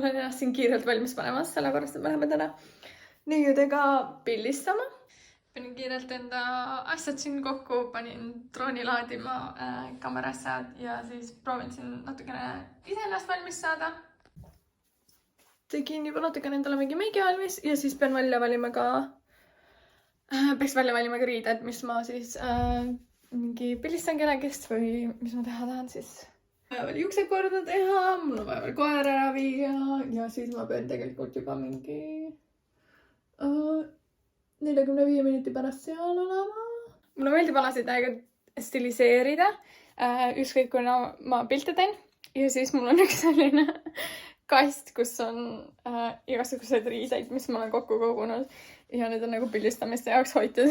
olen ennast siin kiirelt valmis panemas, sellepärast et me läheme täna neiudega pildistama. Panin kiirelt enda asjad siin kokku, panin drooni laadima kaamerasse ja siis proovin siin natukene iseennast valmis saada. Tegin juba natukene endale mingi meigi valmis ja siis pean peaks välja valima ka riided, mis ma siis mingi pildistan kellegist või mis ma teha tahan siis. Vaja veel juuksed korda teha, mul on vaja veel koer ära viia ja siis ma pean tegelikult juba mingi 45 minuti pärast seal olema. Mulle meeldib alasid aega stiliseerida, ükskõik kuna ma pilte teen ja siis mul on üks selline kast, kus on igasuguseid riideid, mis ma olen kokku kogunud ja need on nagu pildistamiste jaoks hoitud.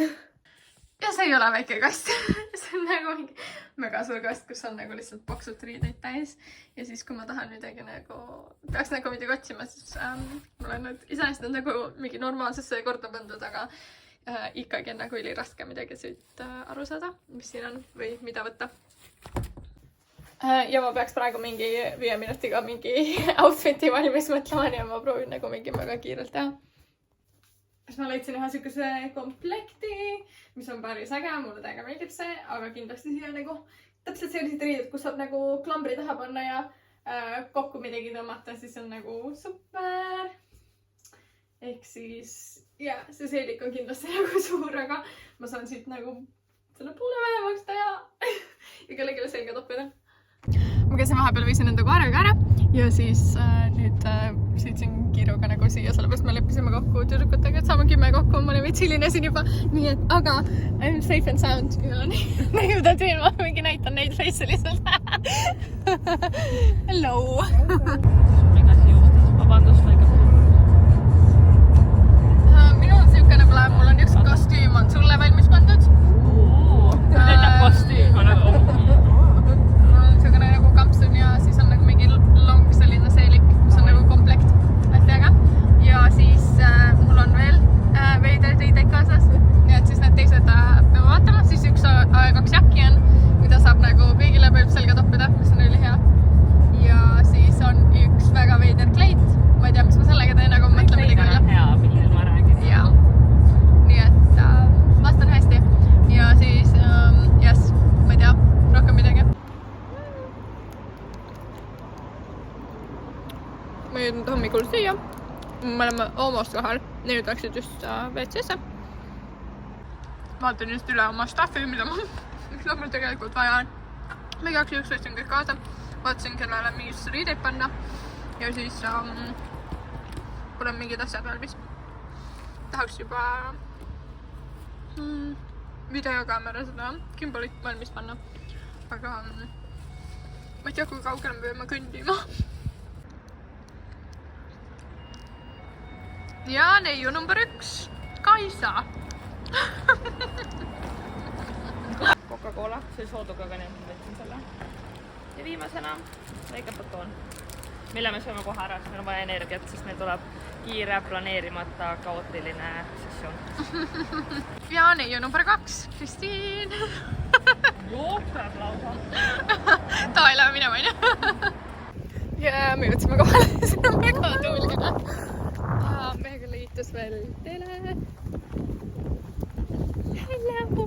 Ja see ei ole väike kast. See on nagu mingi mega suur kast, kus on nagu lihtsalt paksud riideid täis. Ja siis kui ma tahan midagi nagu, peaks nagu midagi otsima, siis mul on nüüd iseenesest on nagu mingi normaalsesse korda pandud, aga ikkagi on nagu üliraske midagi siit aru saada, mis siin on või mida võtta. Ja ma peaks praegu mingi 5 minutiga mingi outfiti valmis mõtlema ja ma proovin nagu mingi väga kiirelt teha. Siis ma leidsin ühe sükese komplekti, mis on päris äge, mulle täiega meeldib see, aga kindlasti siia nagu täpselt sellised riided, kus saab nagu klambri taha panna ja kokku midagi tõmmata, siis on nagu super. Ehk siis, jah, see seelik on kindlasti nagu suur, aga ma saan siit nagu selle poole vähemaks teha ja kellelegi selga toppida. Ma käisin vahepeal viisin enda koeraga ära ja siis nüüd sõitsin kiiruga nagu siia, sellepärast me leppisime kokku tüdrukutega, et saame 10 kokku, ma olin veits hilinesin juba, nii et aga I'm safe and sound ja neiuda teen, ma mingi näitan neid face lihtsalt. Hello! Vabandust, minu on siukene plaan, mul on üks kostüüm on sulle valmis pandud. Enda kostüüm on nagu kampsun ja siis on nagu mingi long selline seelik, mis on nagu komplekt asjaga. Ja siis mul on veel veider riideid kaasas. Nii et siis need teised peame vaatama. Siis 2 jakki on, mida saab nagu kõigile võib selga toppida, mis on ülihea. Ja siis on üks väga veider kleit. Ma ei tea, mis ma sellega teen, aga ma mõtlen midagi üle. Hea, millel ma räägin. Ja. Nii et vastan hästi. Ja siis, yes, ma ei tea, rohkem midagi. Ma jõudnud hommikul süüa. Me oleme almost kohal. Nüüd läksid just WC-sse. Vaatan just üle oma staffi, mida mul tegelikult vaja on. Ma igaks juhuks võtsin kõik kaasa. Vaatasin kellele mis riideid panna. Ja siis olen mingid asjad valmis. Tahaks juba videokaamera seda gimbalit valmis panna. Aga ma ei tea, kui kaugele me peame kõndima. Ja neiu number 1, Kaisa. Coca-Cola, see sooduga ka nüüd võtsin selle. Ja viimasena väike batoon, mille me sööme kohe ära, sest meil on vaja energiat, sest meil tuleb kiire, planeerimata, kaootiline sessioon. Ja neiu number 2, Kristiin. Jookseb lausa. Tavai, lähe minema, on. Ja me jõudsime kohale, see on väga tuulgine. Meiega liitus veel Tele. Hello!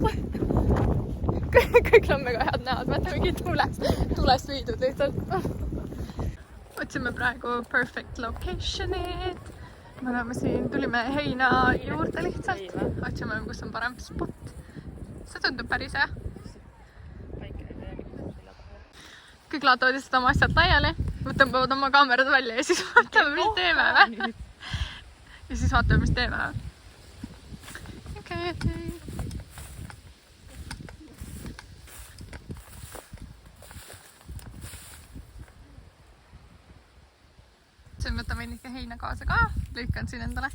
Kõik on väga head näod, vaata mingi tulest viidud lihtsalt. Otsime praegu perfect location'id. Me oleme siin, tulime heina juurde lihtsalt. Otsime, kus on parem spot. See tundub päris hea. Kõik laatavad lihtsalt oma asjad laiali. Tõmbavad oma kaamerad välja ja siis vaatame, mis teeme või? Ja siis vaatame, mis teeme. Okei. Siin võtame ikka heina kaasa ka. Lõikan siin endale.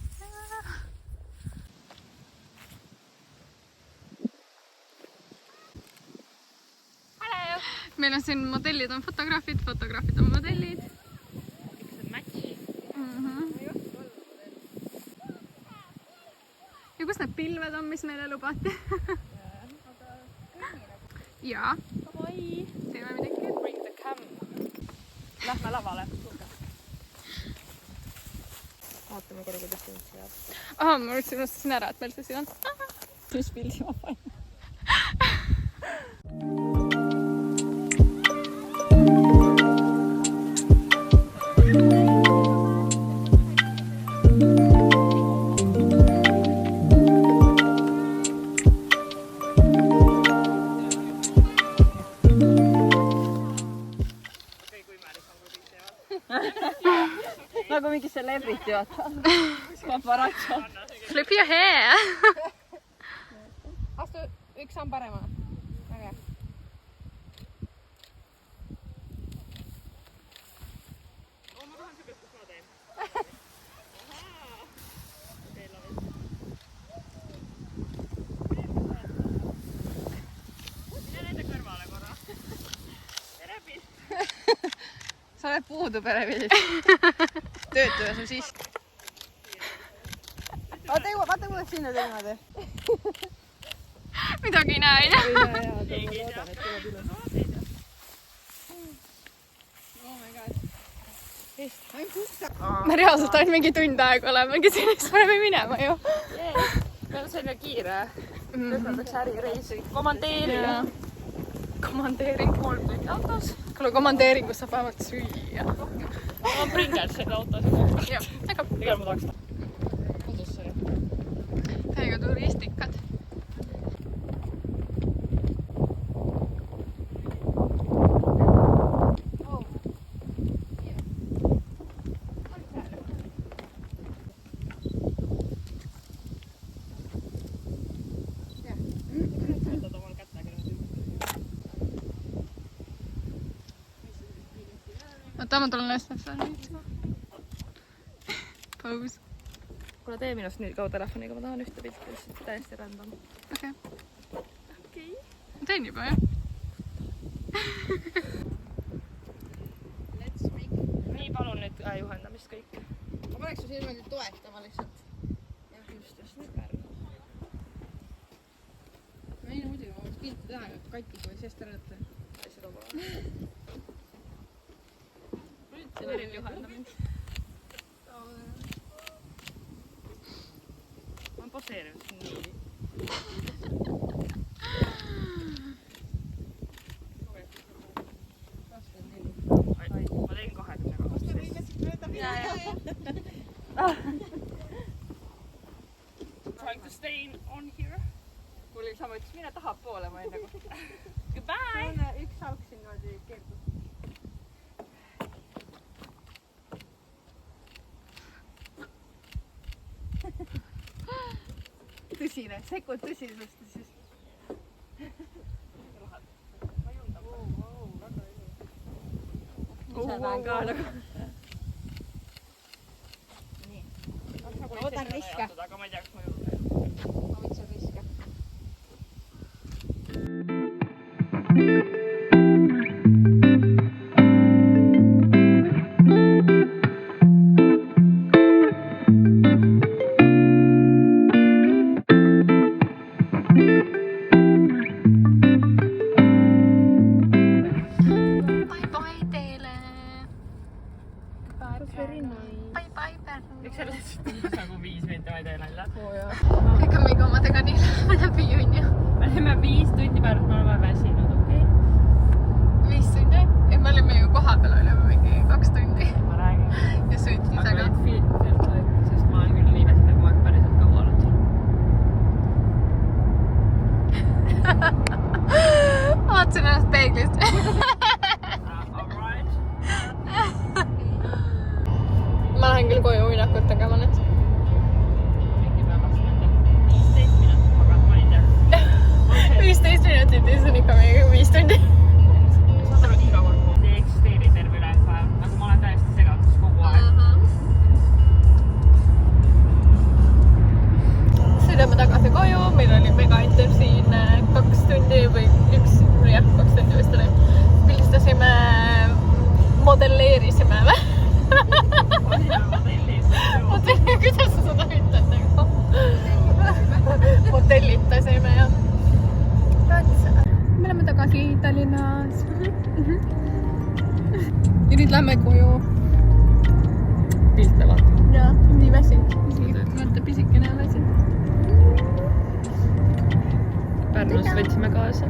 Hello! Meil on siin modellid on fotograafid on modellid. Ja kus need pilved on, mis meile lubati? Jaa. Teeme midagi. Bring the cam. Lähme lavale. vaatame korra, kuidas see üldse jääb. Aha, ma unustasin ära, et meil see siin on. Mis pildi ma panen? Nagu mingi celebrity, vaata. Paparazzo. Flip your hair! Astu üks samm paremale. Väga hea. Ma tahan seda, kus ma teen. Mine nende kõrvale korra. Tere pilt. Sa oled puudu perepildist. Töötaja su siiski. Vaata kuidas sinna niimoodi. Midagi ei näe, ei näe. Me reaalselt ainult mingi tund aega olemegi selleks paneme minema ju. Meil on selline kiire. Lõpetaks ärireisi. Komandeerida. Komandeering. 3 tundi autos. Kuule, komandeeringus saab vähemalt süüa. Ma olen Pringlesega autos. Jah, aga Tegelikult ma tahaks kodusse. täiega turistikad. Oota, ma tulen üles nüüd. Paus. Kuule, tee minust nii kaua telefoniga, ma tahan ühte pilti lihtsalt täiesti random. Okei. Okei. Ma teen juba, jah. Nii, palun nüüd juhendamist kõik. Ma paneks su silmad toetama lihtsalt. Just nüüd Pärnu. Ei, muidugi, ma võiks pilti teha, aga Kati kui seest ära võtta. Seda pole. Veril juhendamine. Ma olen poseerinud siin nii. Ma tegin 20. Trying to stay on here. Kuule, sa mõtlesid, mine tahapoole, ma enne kui. Goodbye! Üks salk siin niimoodi keeldub. Tõsine, sekund tõsisust siis. Ise näen ka nagu. Nii. Ma võtan riske. Aga ma ei tea, kas ma jõuan. Ma võtsin riske. Miks sa lihtsalt nagu 5 minti, ma ei tee nalja? Ega mingi omadega nii läbi on ju. Me oleme 5 tundi pärast, me oleme väsinud, okei? 5 tundi? Ei, me olime ju kohapeal olime mingi 2 tundi. Ma räägin. Ja sõitis, Aga aga... need filtrid, sest ma olen küll nii väsinud, kui ma olen päriselt kaua olnud siin. Vaatasin ennast peeglist. Alright. Ma lähen küll koju uinakut tegema nüüd. Mingi päevast nende 15 minutit, aga ma ei tea. 15 minutit ja see on ikka mingi 5 tundi. Saad aru, iga kord ma ei eksisteeri terve ülejäänud päev. Nagu ma olen täiesti segaduses kogu aeg. Sõidame tagasi koju, meil oli mega intensiivne 2 tundi või 2 tundi vist oli. Pildistasime, modelleerisime või? Kuidas sa seda ütled nagu? Modellitasime ja me oleme tagasi Tallinna Pärnust võtsime kaasa.